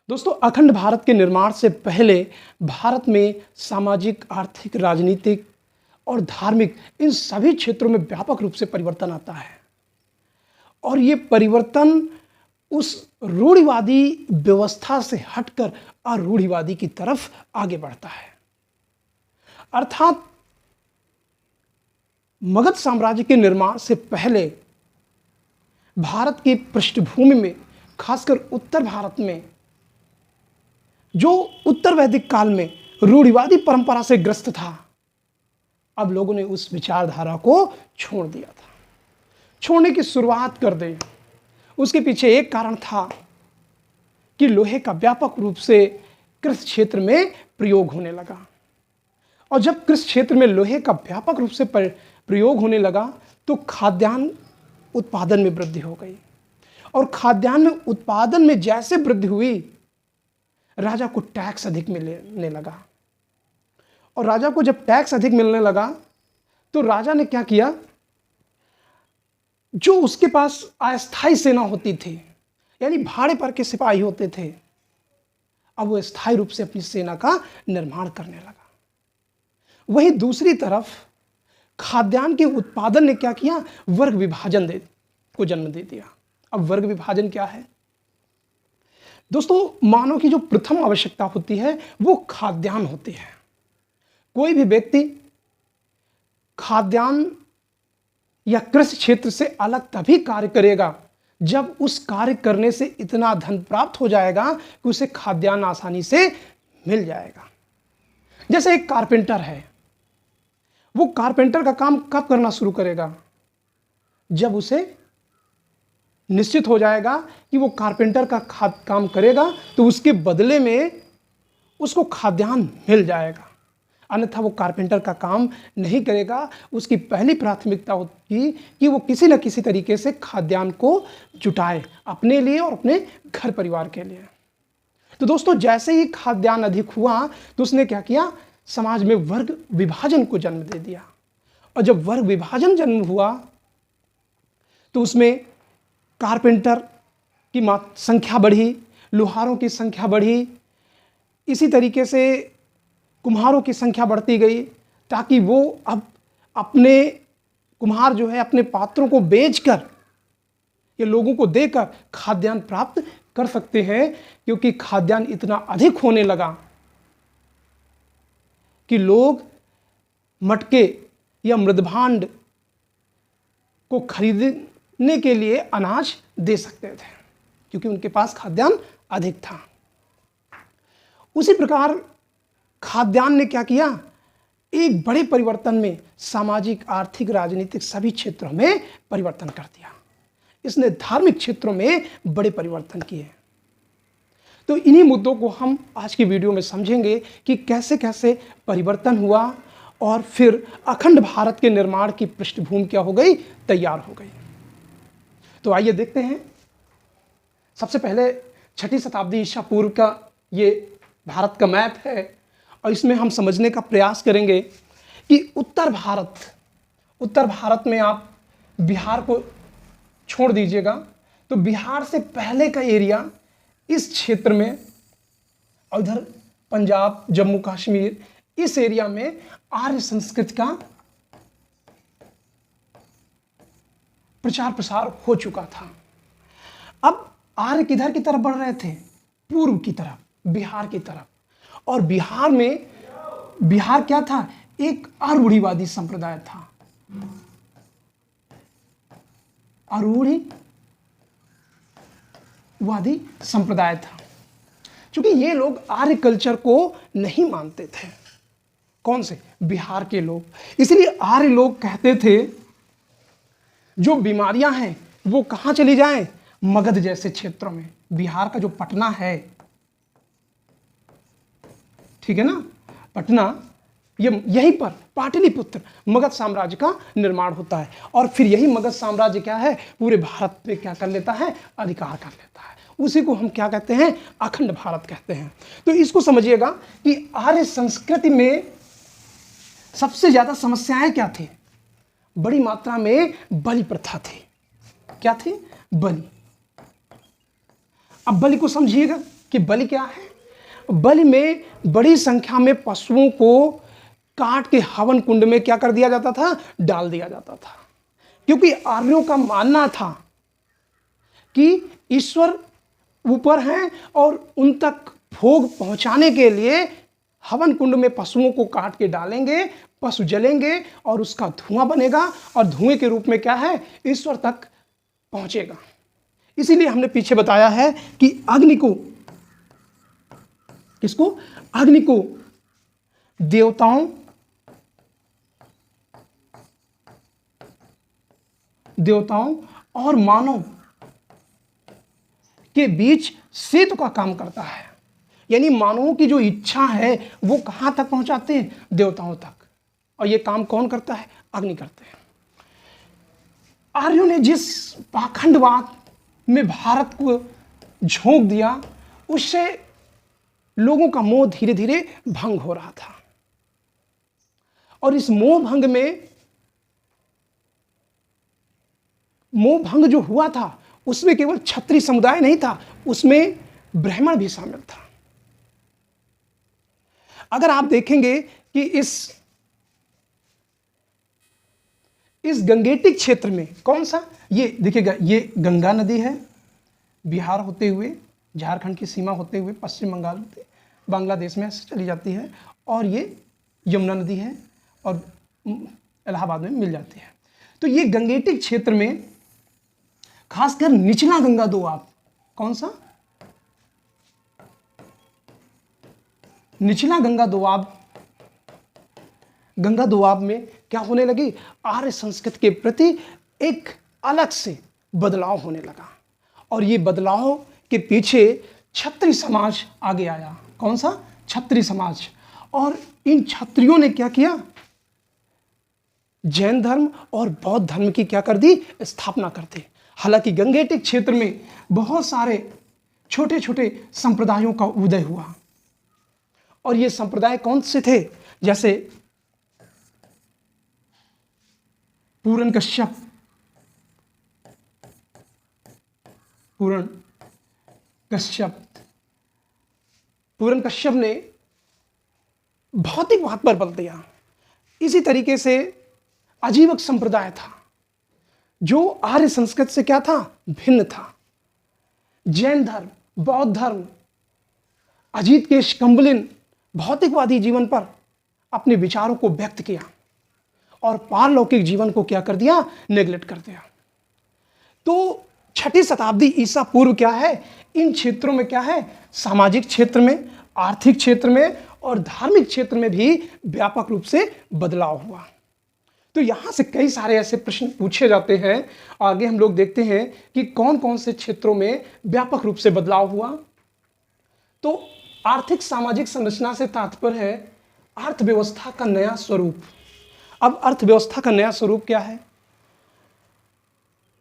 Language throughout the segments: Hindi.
दोस्तों, अखंड भारत के निर्माण से पहले भारत में सामाजिक, आर्थिक, राजनीतिक और धार्मिक इन सभी क्षेत्रों में व्यापक रूप से परिवर्तन आता है। और ये परिवर्तन उस रूढ़िवादी व्यवस्था से हटकर अरूढ़िवादी की तरफ आगे बढ़ता है। अर्थात मगध साम्राज्य के निर्माण से पहले भारत की पृष्ठभूमि में, खासकर उत्तर भारत में, जो उत्तर वैदिक काल में रूढ़िवादी परंपरा से ग्रस्त था, अब लोगों ने उस विचारधारा को छोड़ दिया था, छोड़ने की शुरुआत कर दी। उसके पीछे एक कारण था कि लोहे का व्यापक रूप से कृषि क्षेत्र में प्रयोग होने लगा। और जब कृषि क्षेत्र में लोहे का व्यापक रूप से प्रयोग होने लगा तो खाद्यान्न उत्पादन में वृद्धि हो गई। और खाद्यान्न उत्पादन में जैसे वृद्धि हुई, राजा को टैक्स अधिक मिलने लगा। और राजा को जब टैक्स अधिक मिलने लगा तो राजा ने क्या किया, जो उसके पास अस्थायी सेना होती थी, यानी भाड़े पर के सिपाही होते थे, अब वो स्थायी रूप से अपनी सेना का निर्माण करने लगा। वहीं दूसरी तरफ खाद्यान्न के उत्पादन ने क्या किया, वर्ग विभाजन को जन्म दे दिया। अब वर्ग विभाजन क्या है दोस्तों? मानव की जो प्रथम आवश्यकता होती है वो खाद्यान्न होती है। कोई भी व्यक्ति खाद्यान्न या कृषि क्षेत्र से अलग तभी कार्य करेगा जब उस कार्य करने से इतना धन प्राप्त हो जाएगा कि उसे खाद्यान्न आसानी से मिल जाएगा। जैसे एक कारपेंटर है, वो कारपेंटर का काम कब करना शुरू करेगा? जब उसे निश्चित हो जाएगा कि वो कारपेंटर का काम करेगा तो उसके बदले में उसको खाद्यान्न मिल जाएगा, अन्यथा वो कारपेंटर का काम नहीं करेगा। उसकी पहली प्राथमिकता होगी कि वो किसी न किसी तरीके से खाद्यान्न को जुटाए अपने लिए और अपने घर परिवार के लिए। तो दोस्तों, जैसे ही खाद्यान्न अधिक हुआ तो उसने क्या किया, समाज में वर्ग विभाजन को जन्म दे दिया। और जब वर्ग विभाजन जन्म हुआ तो उसमें कारपेंटर की संख्या बढ़ी, लोहारों की संख्या बढ़ी, इसी तरीके से कुम्हारों की संख्या बढ़ती गई, ताकि वो अब अपने कुम्हार जो है अपने पात्रों को बेचकर या लोगों को देकर खाद्यान्न प्राप्त कर सकते हैं। क्योंकि खाद्यान्न इतना अधिक होने लगा कि लोग मटके या मृदभांड को खरीदने के लिए अनाज दे सकते थे, क्योंकि उनके पास खाद्यान्न अधिक था। उसी प्रकार खाद्यान्न ने क्या किया, एक बड़े परिवर्तन में सामाजिक, आर्थिक, राजनीतिक सभी क्षेत्रों में परिवर्तन कर दिया। इसने धार्मिक क्षेत्रों में बड़े परिवर्तन किए। तो इन्हीं मुद्दों को हम आज की वीडियो में समझेंगे कि कैसे कैसे परिवर्तन हुआ और फिर अखंड भारत के निर्माण की पृष्ठभूमि क्या हो गई, तैयार हो गई। तो आइए देखते हैं। सबसे पहले 6वीं शताब्दी ईसा पूर्व का ये भारत का मैप है और इसमें हम समझने का प्रयास करेंगे कि उत्तर भारत में आप बिहार को छोड़ दीजिएगा, तो बिहार से पहले का एरिया इस क्षेत्र में, और इधर पंजाब, जम्मू कश्मीर, इस एरिया में आर्य संस्कृति का प्रचार प्रसार हो चुका था। अब आर्य किधर की तरफ बढ़ रहे थे? पूर्व की तरफ, बिहार की तरफ। और बिहार क्या था? एक अरूढ़िवादी संप्रदाय था, अरूढ़िवादी संप्रदाय था। क्योंकि ये लोग आर्य कल्चर को नहीं मानते थे। कौन से? बिहार के लोग। इसलिए आर्य लोग कहते थे जो बीमारियां हैं वो कहां चली जाएं? मगध जैसे क्षेत्रों में। बिहार का जो पटना है, ठीक है ना, पटना, यहीं पर पाटलिपुत्र मगध साम्राज्य का निर्माण होता है। और फिर यही मगध साम्राज्य क्या है, पूरे भारत पे क्या कर लेता है, अधिकार कर लेता है। उसी को हम क्या कहते हैं, अखंड भारत कहते हैं। तो इसको समझिएगा कि आर्य संस्कृति में सबसे ज्यादा समस्याएं क्या थी? बड़ी मात्रा में बलि प्रथा थी। क्या थी? बलि। अब बलि को समझिएगा कि बलि क्या है? बलि में बड़ी संख्या में पशुओं को काट के हवन कुंड में क्या कर दिया जाता था? डाल दिया जाता था। क्योंकि आर्यों का मानना था कि ईश्वर ऊपर हैं और उन तक भोग पहुंचाने के लिए हवन कुंड में पशुओं को काट के डालेंगे, पशु जलेंगे और उसका धुआं बनेगा और धुएं के रूप में क्या है? ईश्वर तक पहुंचेगा। इसीलिए हमने पीछे बताया है कि अग्नि को, किसको? अग्नि को देवताओं और मानव के बीच सेतु का काम करता है। यानी मानवों की जो इच्छा है वो कहां तक पहुंचाते हैं? देवताओं तक। और ये काम कौन करता है? अग्नि करते हैं। आर्यों ने जिस पाखंडवाद में भारत को झोंक दिया, उससे लोगों का मोह धीरे धीरे भंग हो रहा था। और इस मोह भंग जो हुआ था उसमें केवल क्षत्रिय समुदाय नहीं था, उसमें ब्राह्मण भी शामिल था। अगर आप देखेंगे कि इस गंगेटिक क्षेत्र में, कौन सा? ये देखिएगा, ये गंगा नदी है, बिहार होते हुए, झारखंड की सीमा होते हुए, पश्चिम बंगाल होते बांग्लादेश में ऐसे चली जाती है, और ये यमुना नदी है और इलाहाबाद में मिल जाती है। तो ये गंगेटिक क्षेत्र में खासकर निचला गंगा दोआब, कौन सा? निचला गंगा दोआब में क्या होने लगी? आर्य संस्कृति के प्रति एक अलग से बदलाव होने लगा। और ये बदलाव के पीछे क्षत्रिय समाज आगे आया। कौन सा? क्षत्रिय समाज। और इन क्षत्रियों ने क्या किया? जैन धर्म और बौद्ध धर्म की क्या कर दी? स्थापना कर दी। हालांकि गंगेटिक क्षेत्र में बहुत सारे छोटे छोटे संप्रदायों का उदय हुआ। और ये संप्रदाय कौन से थे? जैसे पूरन कश्यप ने भौतिकवाद पर बल दिया। इसी तरीके से अजीवक संप्रदाय था जो आर्य संस्कृति से क्या था? भिन्न था। जैन धर्म, बौद्ध धर्म, अजीत केश कम्बलिन भौतिकवादी जीवन पर अपने विचारों को व्यक्त किया और पारलौकिक जीवन को क्या कर दिया? नेग्लेक्ट कर दिया। तो 6वीं शताब्दी ईसा पूर्व क्या है? इन क्षेत्रों में क्या है? सामाजिक क्षेत्र में, आर्थिक क्षेत्र में और धार्मिक क्षेत्र में भी व्यापक रूप से बदलाव हुआ। तो यहां से कई सारे ऐसे प्रश्न पूछे जाते हैं। आगे हम लोग देखते हैं कि कौन कौन से क्षेत्रों में व्यापक रूप से बदलाव हुआ। तो आर्थिक सामाजिक संरचना से तात्पर्य है अर्थव्यवस्था का नया स्वरूप। अब अर्थव्यवस्था का नया स्वरूप क्या है?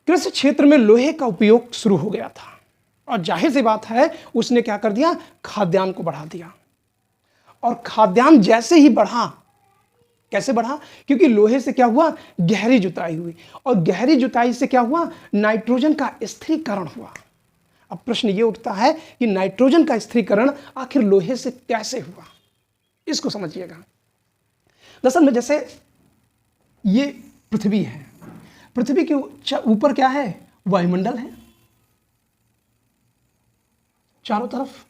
कृषि क्षेत्र में लोहे का उपयोग शुरू हो गया था और जाहिर सी बात है उसने क्या कर दिया? खाद्यान्न को बढ़ा दिया। और खाद्यान्न जैसे ही बढ़ा, कैसे बढ़ा? क्योंकि लोहे से क्या हुआ? गहरी जुताई हुई, और गहरी जुताई से क्या हुआ? नाइट्रोजन का स्थिरीकरण हुआ। अब प्रश्न ये उठता है कि नाइट्रोजन का स्थिरीकरण आखिर लोहे से कैसे हुआ? इसको समझिएगा। दरअसल में जैसे ये पृथ्वी है, पृथ्वी के ऊपर क्या है? वायुमंडल है चारों तरफ।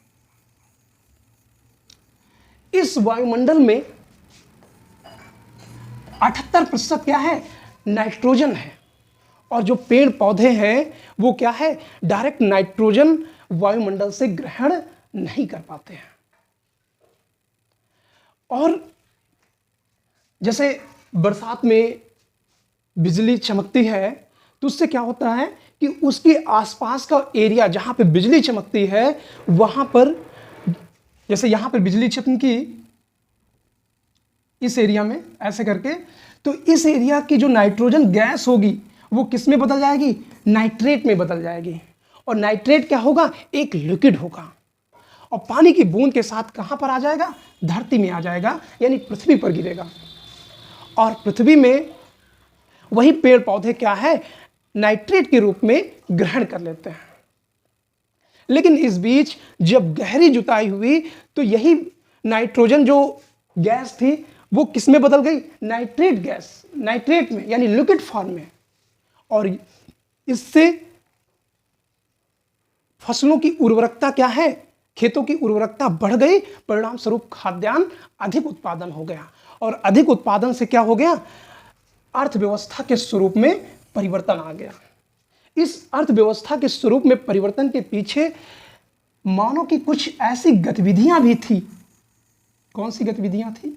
इस वायुमंडल में 78% क्या है? नाइट्रोजन है। और जो पेड़ पौधे हैं वो क्या है? डायरेक्ट नाइट्रोजन वायुमंडल से ग्रहण नहीं कर पाते हैं। और जैसे बरसात में बिजली चमकती है तो उससे क्या होता है कि उसके आसपास का एरिया जहां पे बिजली चमकती है वहां पर, जैसे यहां पर बिजली चमकी इस एरिया में ऐसे करके, तो इस एरिया की जो नाइट्रोजन गैस होगी वो किस में बदल जाएगी? नाइट्रेट में बदल जाएगी। और नाइट्रेट क्या होगा? एक लिक्विड होगा और पानी की बूंद के साथ कहां पर आ जाएगा? धरती में आ जाएगा, यानी पृथ्वी पर गिरेगा। और पृथ्वी में वही पेड़ पौधे क्या है? नाइट्रेट के रूप में ग्रहण कर लेते हैं। लेकिन इस बीच जब गहरी जुताई हुई तो यही नाइट्रोजन जो गैस थी वो किस में बदल गई? नाइट्रेट गैस, नाइट्रेट में, यानी लिक्विड फॉर्म में। और इससे फसलों की उर्वरकता क्या है? खेतों की उर्वरकता बढ़ गई, परिणाम स्वरूप खाद्यान्न अधिक उत्पादन हो गया। और अधिक उत्पादन से क्या हो गया? अर्थव्यवस्था के स्वरूप में परिवर्तन आ गया। इस अर्थव्यवस्था के स्वरूप में परिवर्तन के पीछे मानव की कुछ ऐसी गतिविधियां भी थी। कौन सी गतिविधियां थी?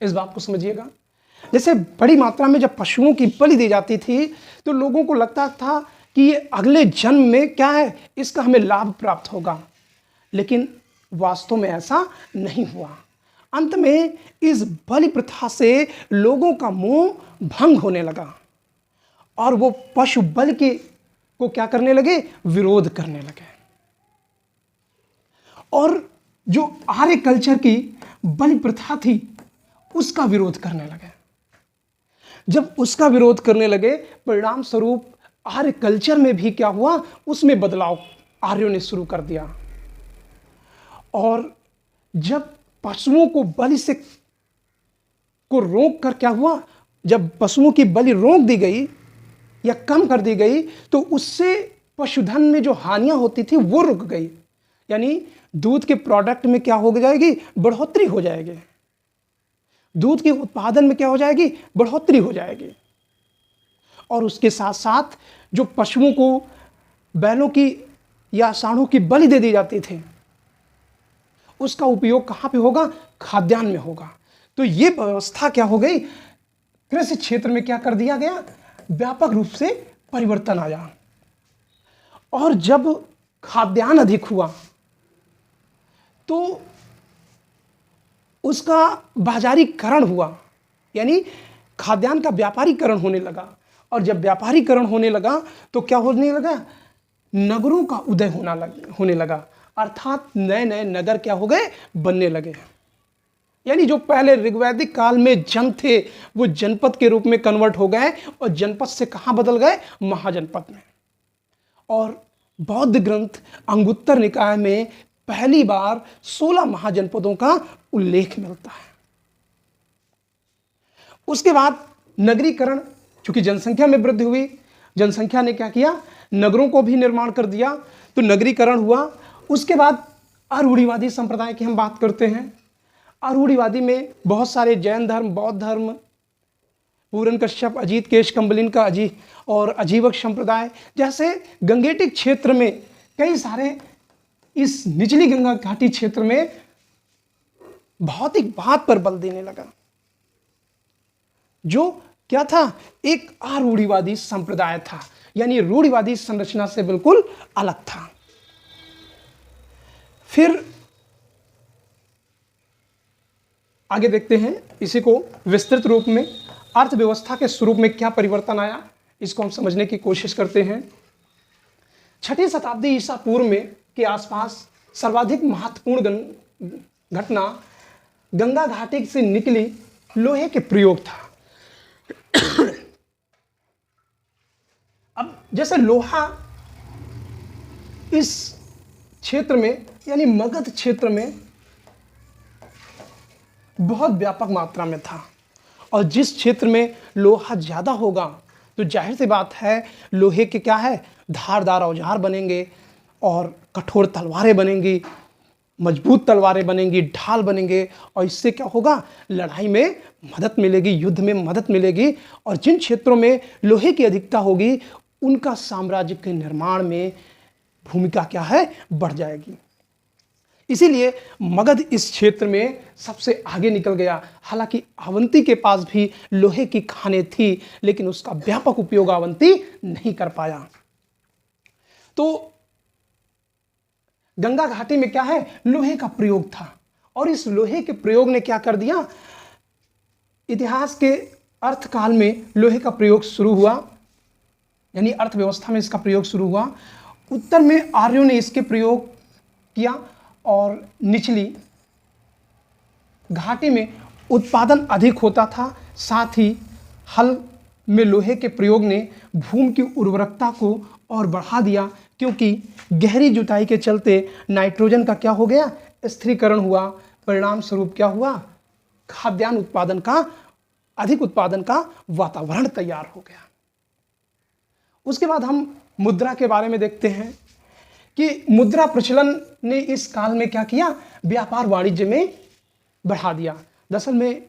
इस बात को समझिएगा। जैसे बड़ी मात्रा में जब पशुओं की बलि दी जाती थी तो लोगों को लगता था कि ये अगले जन्म में क्या है, इसका हमें लाभ प्राप्त होगा। लेकिन वास्तव में ऐसा नहीं हुआ। अंत में इस बलि प्रथा से लोगों का मोह भंग होने लगा और वो पशु बलि को क्या करने लगे? विरोध करने लगे। और जो आर्य कल्चर की बलि प्रथा थी उसका विरोध करने लगे। जब उसका विरोध करने लगे, परिणाम स्वरूप आर्य कल्चर में भी क्या हुआ? उसमें बदलाव आर्यों ने शुरू कर दिया। और जब पशुओं को बलि से को रोक कर क्या हुआ? जब पशुओं की बलि रोक दी गई या कम कर दी गई तो उससे पशुधन में जो हानियां होती थी वो रुक गई। यानी दूध के प्रोडक्ट में क्या हो जाएगी? बढ़ोतरी हो जाएगी। दूध के उत्पादन में क्या हो जाएगी? बढ़ोतरी हो जाएगी। और उसके साथ साथ जो पशुओं को बैलों की या सांडों की बलि दे दी जाती थी उसका उपयोग कहाँ पे होगा? खाद्यान्न में होगा। तो ये व्यवस्था क्या हो गई? कृषि क्षेत्र में क्या कर दिया गया? व्यापक रूप से परिवर्तन आया। और जब खाद्यान्न अधिक हुआ तो उसका बाजारीकरण हुआ, यानी खाद्यान्न का व्यापारीकरण होने लगा। और जब व्यापारीकरण होने लगा तो क्या होने लगा? नगरों का उदय होने लगा। अर्थात नए नए नगर क्या हो गए? बनने लगे। यानी जो पहले ऋग्वैदिक काल में जन थे वो जनपद के रूप में कन्वर्ट हो गए और जनपद से कहां बदल गए? महाजनपद में। और बौद्ध ग्रंथ अंगुत्तर निकाय में पहली बार 16 महाजनपदों का उल्लेख मिलता है। उसके बाद नगरीकरण, चूंकि जनसंख्या में वृद्धि हुई, जनसंख्या ने क्या किया? नगरों को भी निर्माण कर दिया, तो नगरीकरण हुआ। उसके बाद आरूढ़ीवादी संप्रदाय की हम बात करते हैं। आरूढ़ीवादी में बहुत सारे जैन धर्म, बौद्ध धर्म, पूरन कश्यप, अजीत केश कंबलिन का और अजीवक संप्रदाय जैसे गंगेटिक क्षेत्र में कई सारे इस निचली गंगा घाटी क्षेत्र में भौतिकवाद पर बल देने लगा, जो क्या था? एक आरूढ़ीवादी संप्रदाय था, यानी रूढ़िवादी संरचना से बिल्कुल अलग था। फिर आगे देखते हैं इसी को विस्तृत रूप में। अर्थव्यवस्था के स्वरूप में क्या परिवर्तन आया, इसको हम समझने की कोशिश करते हैं। 6वीं शताब्दी ईसा पूर्व में के आसपास सर्वाधिक महत्वपूर्ण घटना गंगा घाटी से निकली लोहे के प्रयोग था। अब जैसे लोहा इस क्षेत्र में, यानी मगध क्षेत्र में बहुत व्यापक मात्रा में था, और जिस क्षेत्र में लोहा ज्यादा होगा तो जाहिर सी बात है लोहे के क्या है? धारदार औजार बनेंगे और कठोर तलवारें बनेंगी, मजबूत तलवारें बनेंगी, ढाल बनेंगे, और इससे क्या होगा? लड़ाई में मदद मिलेगी, युद्ध में मदद मिलेगी। और जिन क्षेत्रों में लोहे की अधिकता होगी उनका साम्राज्य के निर्माण में भूमिका क्या है? बढ़ जाएगी। इसीलिए मगध इस क्षेत्र में सबसे आगे निकल गया। हालांकि अवंती के पास भी लोहे की खानें थी, लेकिन उसका व्यापक उपयोग अवंती नहीं कर पाया। तो गंगा घाटी में क्या है? लोहे का प्रयोग था, और इस लोहे के प्रयोग ने क्या कर दिया? इतिहास के अर्थकाल में लोहे का प्रयोग शुरू हुआ, यानी अर्थव्यवस्था में इसका प्रयोग शुरू हुआ। उत्तर में आर्यों ने इसके प्रयोग किया और निचली घाटी में उत्पादन अधिक होता था। साथ ही हल में लोहे के प्रयोग ने भूमि की उर्वरकता को और बढ़ा दिया, क्योंकि गहरी जुताई के चलते नाइट्रोजन का क्या हो गया, स्थिरीकरण हुआ। परिणाम स्वरूप क्या हुआ, खाद्यान्न उत्पादन का, अधिक उत्पादन का वातावरण तैयार हो गया। उसके बाद हम मुद्रा के बारे में देखते हैं कि मुद्रा प्रचलन ने इस काल में क्या किया, व्यापार वाणिज्य में बढ़ा दिया। दरअसल में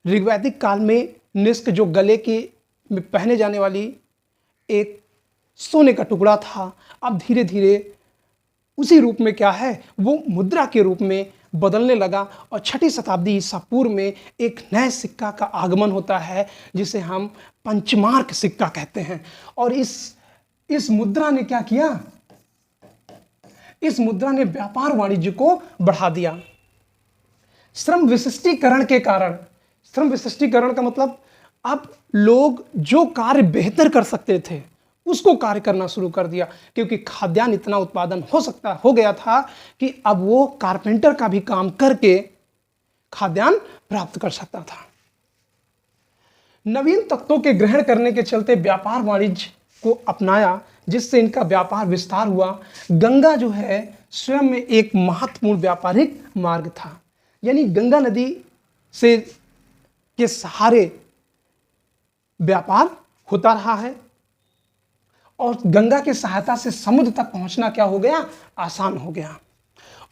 ऋग्वैदिक काल में निष्क जो गले के में पहने जाने वाली एक सोने का टुकड़ा था, अब धीरे धीरे उसी रूप में क्या है, वो मुद्रा के रूप में बदलने लगा। और 6ठी शताब्दी ईसा पूर्व में एक नए सिक्का का आगमन होता है जिसे हम पंचमार्क सिक्का कहते हैं। और इस मुद्रा ने क्या किया, इस मुद्रा ने व्यापार वाणिज्य को बढ़ा दिया। श्रम विशिष्टीकरण के कारण, श्रम विशिष्टीकरण का मतलब अब लोग जो कार्य बेहतर कर सकते थे उसको कार्य करना शुरू कर दिया, क्योंकि खाद्यान्न इतना उत्पादन हो गया था कि अब वो कारपेंटर का भी काम करके खाद्यान्न प्राप्त कर सकता था। नवीन तत्वों के ग्रहण करने के चलते व्यापार वाणिज्य को अपनाया, जिससे इनका व्यापार विस्तार हुआ। गंगा जो है स्वयं में एक महत्वपूर्ण व्यापारिक मार्ग था, यानी गंगा नदी से के सहारे व्यापार होता रहा है और गंगा की सहायता से समुद्र तक पहुंचना क्या हो गया, आसान हो गया।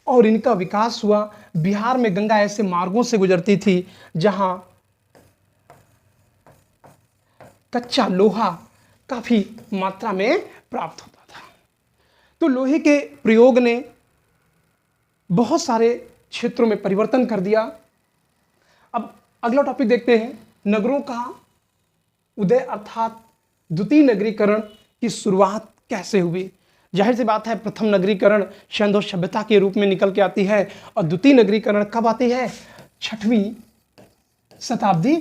और इनका विकास हुआ। बिहार में गंगा ऐसे मार्गों से गुजरती थी जहां कच्चा लोहा काफी मात्रा में प्राप्त होता था। तो लोहे के प्रयोग ने बहुत सारे क्षेत्रों में परिवर्तन कर दिया। अब अगला टॉपिक देखते हैं, नगरों का उदय अर्थात द्वितीय नगरीकरण की शुरुआत कैसे हुई। जाहिर सी बात है, प्रथम नगरीकरण सिंधु सभ्यता के रूप में निकल के आती है और द्वितीय नगरीकरण कब आती है, 6वीं शताब्दी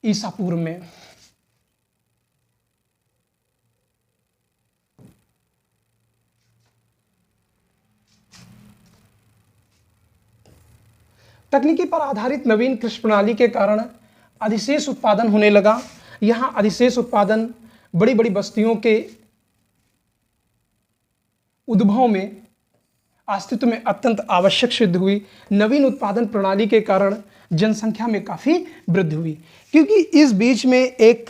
ईसा पूर्व में। तकनीकी पर आधारित नवीन कृषि प्रणाली के कारण अधिशेष उत्पादन होने लगा। यहाँ अधिशेष उत्पादन बड़ी बड़ी बस्तियों के उद्भव में, अस्तित्व में अत्यंत आवश्यक सिद्ध हुई। नवीन उत्पादन प्रणाली के कारण जनसंख्या में काफ़ी वृद्धि हुई, क्योंकि इस बीच में एक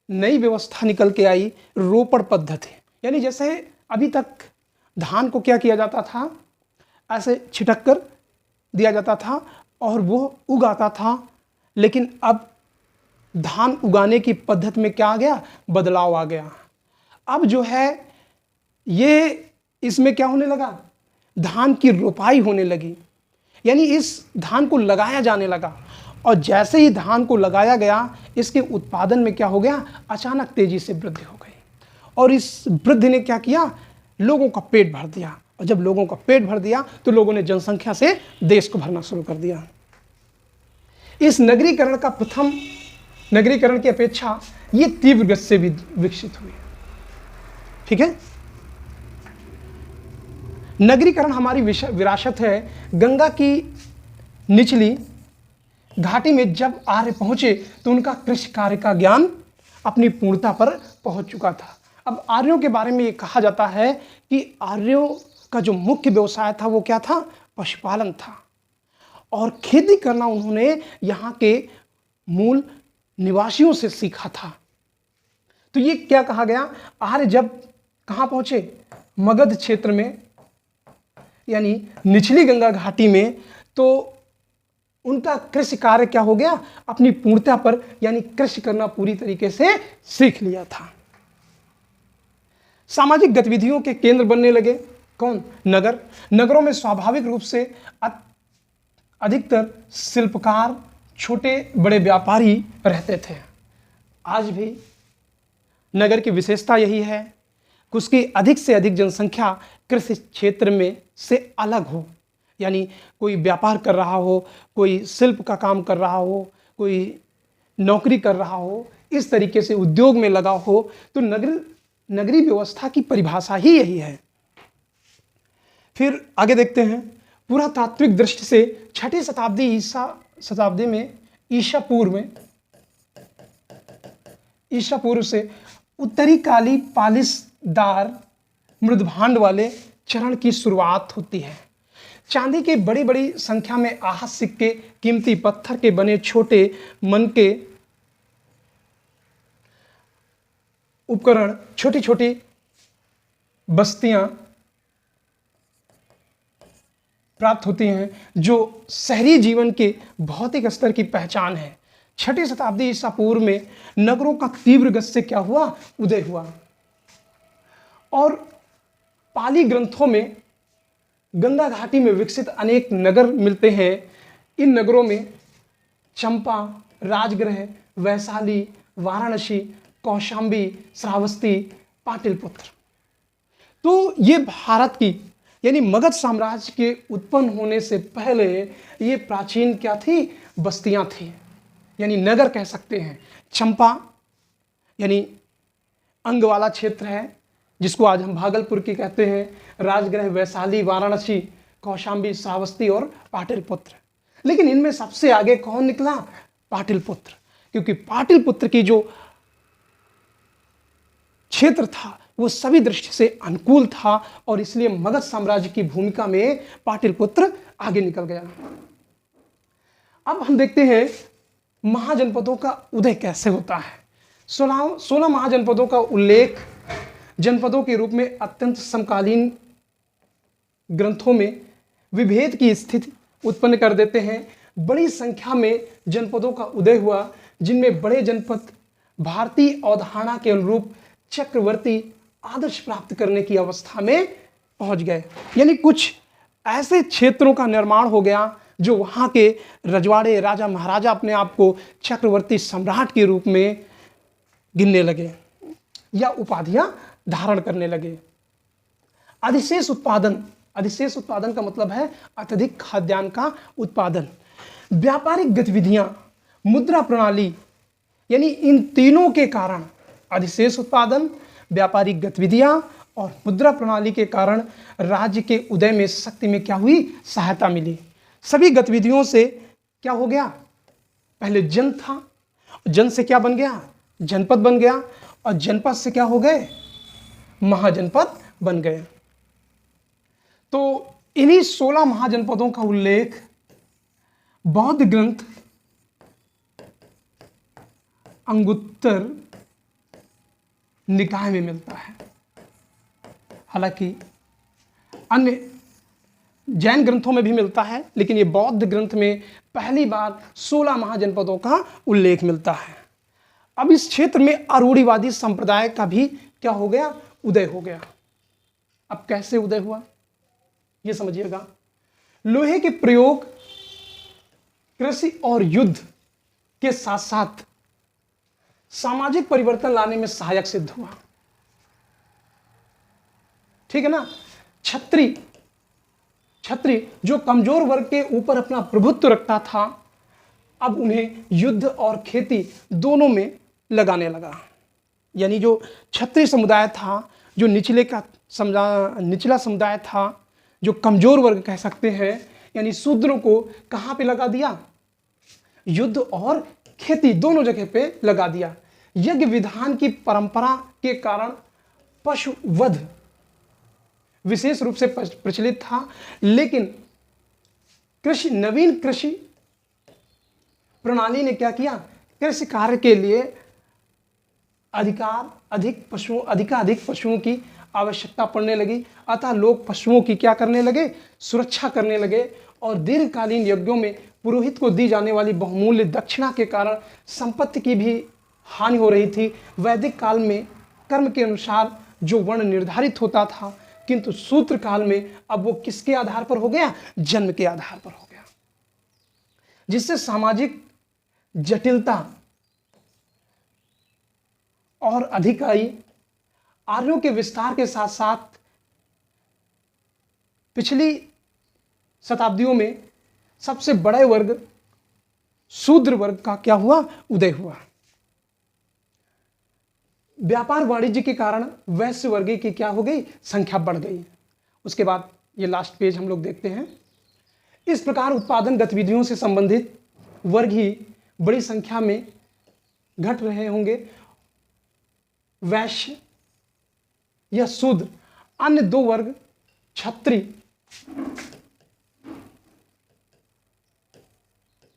नई व्यवस्था निकल के आई, रोपण पद्धति। यानी जैसे अभी तक धान को क्या किया जाता था, ऐसे छिटक कर दिया जाता था और वो उगाता था, लेकिन अब धान उगाने की पद्धति में क्या आ गया, बदलाव आ गया। अब जो है ये इसमें क्या होने लगा, धान की रोपाई होने लगी, यानी इस धान को लगाया जाने लगा। और जैसे ही धान को लगाया गया, इसके उत्पादन में क्या हो गया, अचानक तेजी से वृद्धि हो गई। और इस वृद्धि ने क्या किया, लोगों का पेट भर दिया। और जब लोगों का पेट भर दिया तो लोगों ने जनसंख्या से देश को भरना शुरू कर दिया। इस नगरीकरण का प्रथम नगरीकरण की अपेक्षा ये तीव्र गति से भी विकसित हुई। ठीक है, नगरीकरण हमारी विरासत है। गंगा की निचली घाटी में जब आर्य पहुंचे तो उनका कृषि कार्य का ज्ञान अपनी पूर्णता पर पहुंच चुका था। अब आर्यों के बारे में ये कहा जाता है कि आर्यों का जो मुख्य व्यवसाय था वो क्या था, पशुपालन था। और खेती करना उन्होंने यहाँ के मूल निवासियों से सीखा था। तो ये क्या कहा गया, आर्य जब कहाँ पहुंचे, मगध क्षेत्र में, यानी निचली गंगा घाटी में, तो उनका कृषि कार्य क्या हो गया, अपनी पूर्णता पर, यानी कृषि करना पूरी तरीके से सीख लिया था। सामाजिक गतिविधियों के केंद्र बनने लगे कौन, नगर। नगरों में स्वाभाविक रूप से अधिकतर शिल्पकार, छोटे बड़े व्यापारी रहते थे। आज भी नगर की विशेषता यही है कि उसकी अधिक से अधिक जनसंख्या कृषि क्षेत्र में से अलग हो, यानी कोई व्यापार कर रहा हो, कोई शिल्प का काम कर रहा हो, कोई नौकरी कर रहा हो, इस तरीके से उद्योग में लगा हो। तो नगरीय व्यवस्था की परिभाषा ही यही है। फिर आगे देखते हैं, पुरातात्विक दृष्टि से 6ठी शताब्दी में ईसा पूर्व से उत्तरी काली पालिशदार मृदभांड वाले चरण की शुरुआत होती है। चांदी के बड़ी बड़ी संख्या में आहत सिक्के, कीमती पत्थर के बने छोटे मन के उपकरण, छोटी छोटी बस्तियां प्राप्त होती हैं, जो शहरी जीवन के भौतिक स्तर की पहचान है। 6वीं शताब्दी ईसा पूर्व में नगरों का तीव्र गति से क्या हुआ, उदय हुआ। और पाली ग्रंथों में गंगा घाटी में विकसित अनेक नगर मिलते हैं। इन नगरों में चंपा, राजगृह, वैशाली, वाराणसी, कौशांबी, श्रावस्ती, पाटलिपुत्र। तो ये भारत की यानी मगध साम्राज्य के उत्पन्न होने से पहले ये प्राचीन क्या थी, बस्तियां थी, यानी नगर कह सकते हैं। चंपा यानी अंग वाला क्षेत्र है, जिसको आज हम भागलपुर की कहते हैं। राजगृह वैशाली, वाराणसी, कौशांबी, श्रावस्ती और पाटलिपुत्र। लेकिन इनमें सबसे आगे कौन निकला, पाटलिपुत्र, क्योंकि पाटलिपुत्र की जो क्षेत्र था वो सभी दृष्टि से अनुकूल था और इसलिए मगध साम्राज्य की भूमिका में पाटलिपुत्र आगे निकल गया। अब हम देखते हैं महाजनपदों का उदय कैसे होता है। 16 महाजनपदों का उल्लेख जनपदों के रूप में अत्यंत समकालीन ग्रंथों में विभेद की स्थिति उत्पन्न कर देते हैं। बड़ी संख्या में जनपदों का उदय हुआ, जिनमें बड़े जनपद भारतीय अवधारणा के अनुरूप चक्रवर्ती आदर्श प्राप्त करने की अवस्था में पहुंच गए। यानी कुछ ऐसे क्षेत्रों का निर्माण हो गया जो वहां के रजवाड़े, राजा महाराजा अपने आप को चक्रवर्ती सम्राट के रूप में गिनने लगे या उपाधियां धारण करने लगे। अधिशेष उत्पादन का मतलब है अत्यधिक खाद्यान्न का उत्पादन। व्यापारिक गतिविधियां, मुद्रा प्रणाली, यानी इन तीनों के कारण, अधिशेष उत्पादन, व्यापारिक गतिविधियां और मुद्रा प्रणाली के कारण राज्य के उदय में शक्ति में क्या हुई, सहायता मिली। सभी गतिविधियों से क्या हो गया, पहले जन था, जन से क्या बन गया, जनपद बन गया, और जनपद से क्या हो गए, महाजनपद बन गए। तो इन्हीं 16 महाजनपदों का उल्लेख बौद्ध ग्रंथ अंगुत्तर निकाय में मिलता है। हालांकि अन्य जैन ग्रंथों में भी मिलता है, लेकिन ये बौद्ध ग्रंथ में पहली बार 16 महाजनपदों का उल्लेख मिलता है। अब इस क्षेत्र में अरूढ़िवादी संप्रदाय का भी क्या हो गया, उदय हो गया। अब कैसे उदय हुआ ये समझिएगा। लोहे के प्रयोग कृषि और युद्ध के साथ साथ सामाजिक परिवर्तन लाने में सहायक सिद्ध हुआ। ठीक है ना। छत्री जो कमजोर वर्ग के ऊपर अपना प्रभुत्व रखता था, अब उन्हें युद्ध और खेती दोनों में लगाने लगा। यानी जो छत्री समुदाय था, जो निचला समुदाय था, जो कमजोर वर्ग कह सकते हैं, यानी शूद्रों को कहां पे लगा दिया, युद्ध और खेती दोनों जगह पे लगा दिया। यज्ञ विधान की परंपरा के कारण पशु वध विशेष रूप से प्रचलित था, लेकिन नवीन कृषि प्रणाली ने क्या किया, कृषि कार्य के लिए अधिकाधिक पशुओं की आवश्यकता पड़ने लगी। अतः लोग पशुओं की क्या करने लगे, सुरक्षा करने लगे। और दीर्घकालीन यज्ञों में पुरोहित को दी जाने वाली बहुमूल्य दक्षिणा के कारण संपत्ति की भी हानि हो रही थी। वैदिक काल में कर्म के अनुसार जो वर्ण निर्धारित होता था, किंतु सूत्र काल में अब वो किसके आधार पर हो गया, जन्म के आधार पर हो गया, जिससे सामाजिक जटिलता और अधिक आई। आर्यों के विस्तार के साथ साथ पिछली शताब्दियों में सबसे बड़े वर्ग शूद्र वर्ग का क्या हुआ, उदय हुआ। व्यापार वाणिज्य के कारण वैश्य वर्ग की क्या हो गई, संख्या बढ़ गई। उसके बाद ये लास्ट पेज हम लोग देखते हैं। इस प्रकार उत्पादन गतिविधियों से संबंधित वर्ग ही बड़ी संख्या में घट रहे होंगे। वैश्य या शूद्र अन्य दो वर्ग क्षत्रिय,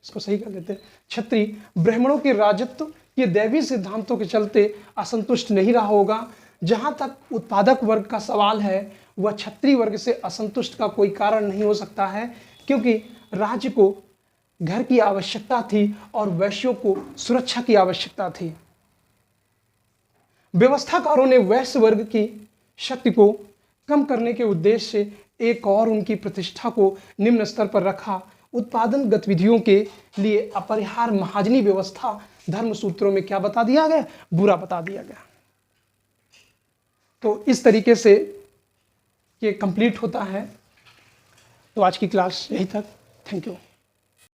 इसको सही कर देते हैं, क्षत्रिय ब्राह्मणों के राजत्व के दैवी सिद्धांतों के चलते असंतुष्ट नहीं रहा होगा। जहां तक उत्पादक वर्ग का सवाल है, वह क्षत्रिय वर्ग से असंतुष्ट का कोई कारण नहीं हो सकता है, क्योंकि राज्य को घर की आवश्यकता थी और वैश्यों को सुरक्षा की आवश्यकता थी। व्यवस्थाकारों ने वैश्य वर्ग की शक्ति को कम करने के उद्देश्य से एक और उनकी प्रतिष्ठा को निम्न स्तर पर रखा। उत्पादन गतिविधियों के लिए अपरिहार्य महाजनी व्यवस्था धर्म सूत्रों में क्या बता दिया गया? बुरा बता दिया गया। तो इस तरीके से ये कंप्लीट होता है। तो आज की क्लास यही तक। Thank you.